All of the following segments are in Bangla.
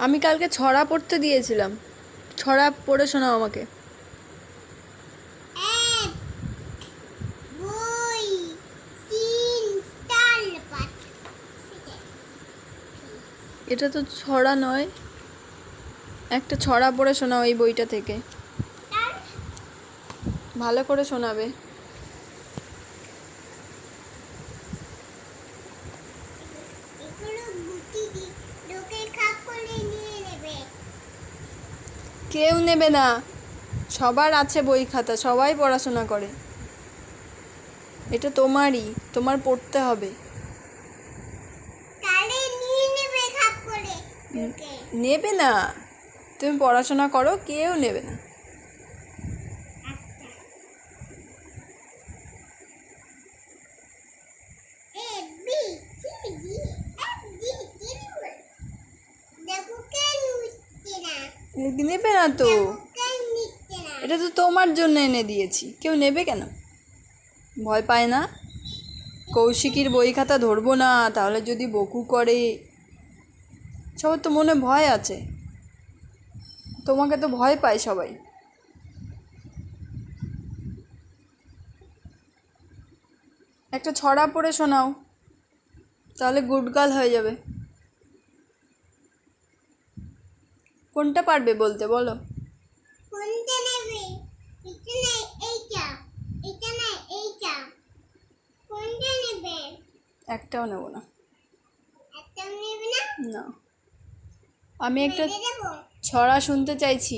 আমি কালকে ছড়া পড়তে দিয়েছিলাম, ছড়া পড়ে শোনাও আমাকে। এক, দুই, তিন, চার, পাঁচ। এটা তো ছড়া নয়, একটা ছড়া পড়ে শোনাও এই বইটা থেকে, ভালো করে শোনাবে। এগুলো গুটি লোকে খাপ করে নিয়ে নেবে। কেউ নেবে না, সবার আছে বই খাতা, সবাই পড়াশোনা করে। এটা তোমারই, তোমার পড়তে হবে। তাহলে নিয়ে নেবে খাপ করে লোকে। নেবে না, তুমি পড়াশোনা করো, কেউ নেবে না। A B C D F G কেমন দেখো কেন নিচ্ছে না। নেবে না তো, কেন নিচ্ছে না। এটা তো তোমার জন্য এনে দিয়েছি, কেউ নেবে কেন? ভয় পায় না? কৌশিকীর বই খাতা ধরবো না, তাহলে যদি বকু করে। সবার তো মনে ভয় আছে, তোমাকে তো ভয় পায় সবাই। একটা ছড়া পড়ে শোনাও, তাহলে গুড গার্ল হয়ে যাবে। কোনটা পারবে বলতে, বলো। কোনটা নেবে? এটা না এইটা, এটা না এইটা। কোনটা নেবে? একটাও নেব না। একটাও নেবে না? না, আমি একটা মেরে দেবো। ছড়া শুনতে চাইছি।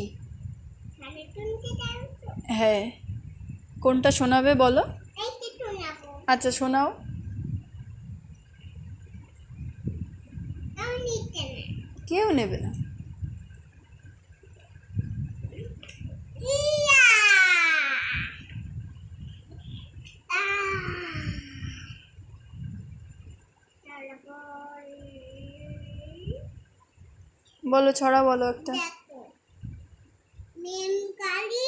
তাহলে শুনতে চাইছো? হ্যাঁ, কোনটা শোনাবে বলো। এইটা শোনাবো। আচ্ছা শোনাও। তাও নিচ্ছে না। কেউ নেবে না। ইয়া! তাহলে বলো ছড়া বলো একটা। দেখো মেম কালি